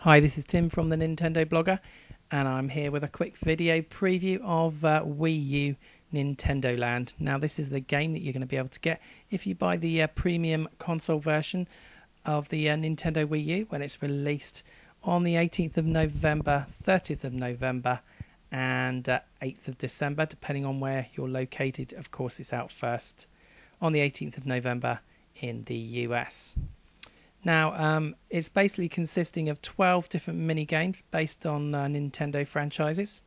Hi, this is Tim from the Nintendo Blogger, and I'm here with a quick video preview of WiiU Nintendo Land. Now, this is the game that you're going to be able to get if you buy the premium console version of the Nintendo Wii U when it's released on the 18th of November, 30th of November, and 8th of December, depending on where you're located. Of course, it's out first on the 18th of November in the US. Now, it's basically consisting of 12 different mini games based on Nintendo franchises.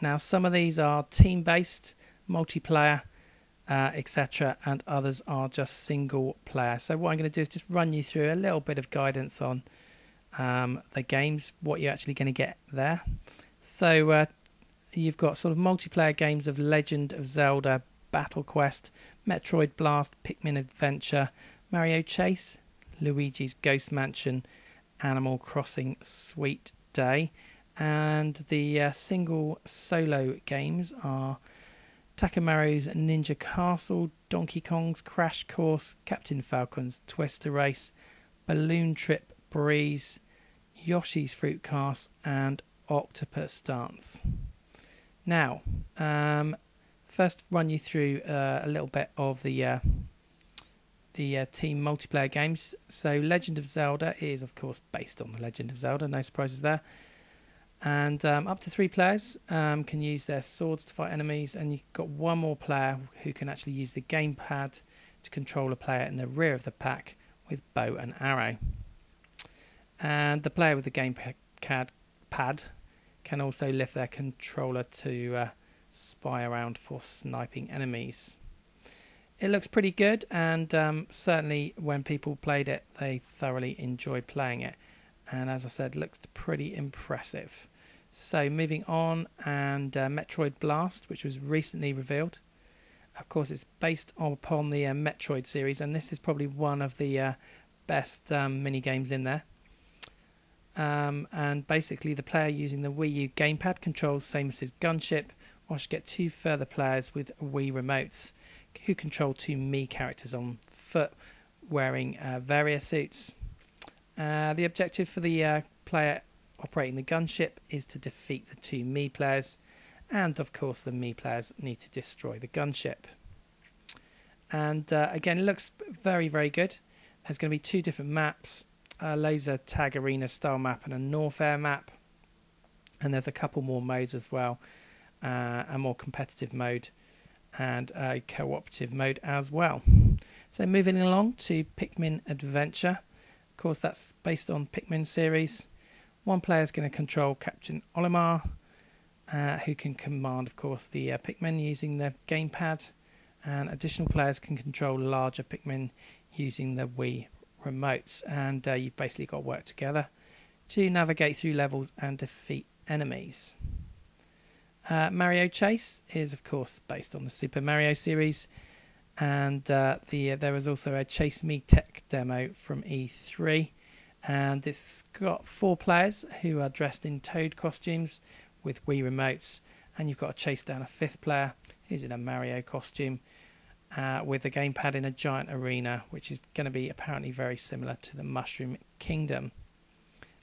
Now, some of these are team-based, multiplayer, etc., and others are just single-player. So what I'm going to do is just run you through a little bit of guidance on the games, what you're actually going to get there. So you've got sort of multiplayer games of Legend of Zelda, Battle Quest, Metroid Blast, Pikmin Adventure, Mario Chase, Luigi's Ghost Mansion, Animal Crossing Sweet Day, and the single solo games are Takamaro's Ninja Castle, Donkey Kong's Crash Course, Captain Falcon's Twister Race, Balloon Trip Breeze, Yoshi's Fruit Cast, and Octopus Dance. Now, first run you through a little bit of the team multiplayer games. So Legend of Zelda is of course based on the Legend of Zelda, no surprises there, and up to 3 players can use their swords to fight enemies, and you've got one more player who can actually use the gamepad to control a player in the rear of the pack with bow and arrow, and the player with the gamepad can also lift their controller to spy around for sniping enemies. It looks pretty good, and certainly when people played it, they thoroughly enjoyed playing it. And as I said, looked pretty impressive. So moving on, and Metroid Blast, which was recently revealed. Of course, it's based upon the Metroid series, and this is probably one of the best mini games in there. And basically, the player using the Wii U gamepad controls Samus's gunship, whilst you get 2 further players with Wii remotes who control 2 Mii characters on foot wearing various suits. The objective for the player operating the gunship is to defeat the 2 Mii players, and of course the Mii players need to destroy the gunship. And again, it looks very, very good. There's going to be 2 different maps, a laser tag arena style map and a Norfair map, and there's a couple more modes as well, a more competitive mode and a cooperative mode as well. So moving along to Pikmin Adventure. Of course, that's based on Pikmin series. One player is going to control Captain Olimar, who can command, of course, the Pikmin using the gamepad, and additional players can control larger Pikmin using the Wii remotes, and you've basically got to work together to navigate through levels and defeat enemies. Mario Chase is of course based on the Super Mario series, and there was also a Chase Me tech demo from E3, and it's got 4 players who are dressed in Toad costumes with Wii remotes, and you've got to chase down a 5th player who's in a Mario costume with the gamepad in a giant arena, which is going to be apparently very similar to the Mushroom Kingdom.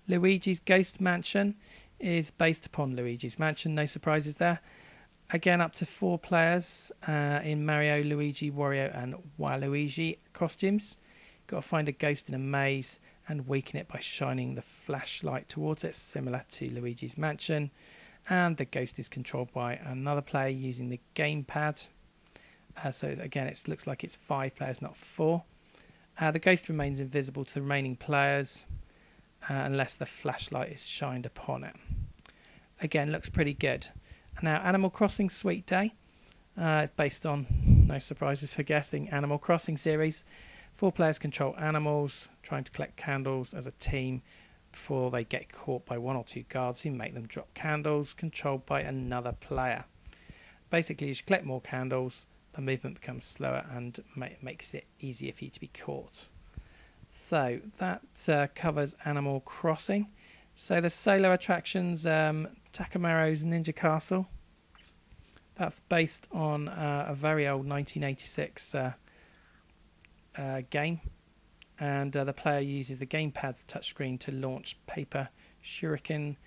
Luigi's Ghost Mansion is based upon Luigi's Mansion, no surprises there. Again, up to 4 players in Mario, Luigi, Wario and Waluigi costumes. Got to find a ghost in a maze and weaken it by shining the flashlight towards it, similar to Luigi's Mansion. And the ghost is controlled by another player using the gamepad. So again, it looks like it's 5 players, not 4. The ghost remains invisible to the remaining players unless the flashlight is shined upon it. Again, looks pretty good. Now, Animal Crossing Sweet Day, it's based on, no surprises for guessing, Animal Crossing series. 4 players control animals, trying to collect candles as a team before they get caught by 1 or 2 guards who make them drop candles, controlled by another player. Basically, as you collect more candles, the movement becomes slower and makes it easier for you to be caught. So that covers Animal Crossing. So the solo attractions, Takamaro's Ninja Castle. That's based on a very old 1986 game, and the player uses the gamepad's touchscreen to launch paper shuriken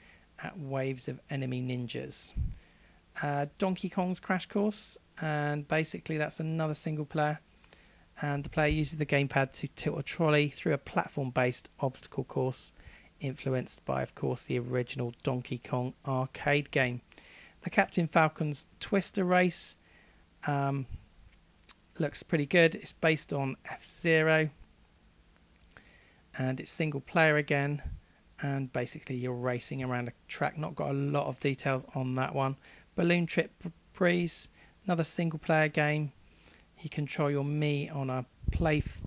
at waves of enemy ninjas. Donkey Kong's Crash Course, and basically that's another single player, and the player uses the gamepad to tilt a trolley through a platform-based obstacle course influenced by, of course, the original Donkey Kong arcade game. The Captain Falcon's Twister Race looks pretty good. It's based on F-Zero, and it's single player again, and basically you're racing around a track. Not got a lot of details on that one. Balloon Trip Breeze, another single player game. You control your Mii on a playfield,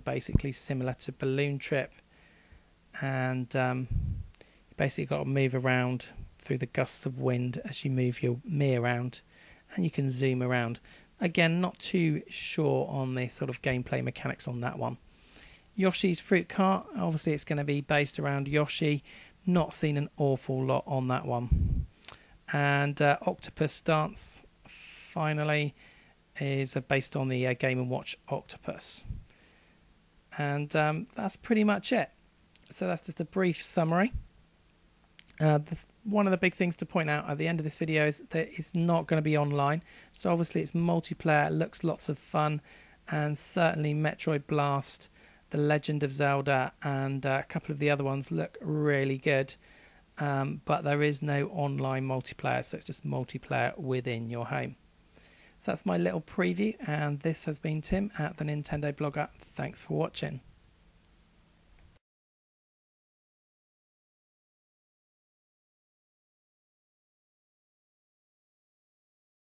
basically similar to Balloon Trip, and you basically got to move around through the gusts of wind as you move your Mii around, and you can zoom around. Again, not too sure on the sort of gameplay mechanics on that one. Yoshi's Fruit Cart, obviously it's going to be based around Yoshi. Not seen an awful lot on that one. And Octopus Dance, finally, is based on the Game & Watch Octopus. And that's pretty much it. So that's just a brief summary. One of the big things to point out at the end of this video is that it's not going to be online. So obviously it's multiplayer, looks lots of fun, and certainly Metroid Blast, The Legend of Zelda, and a couple of the other ones look really good. But there is no online multiplayer, so it's just multiplayer within your home. So that's my little preview, and this has been Tim at the Nintendo Blogger. Thanks for watching.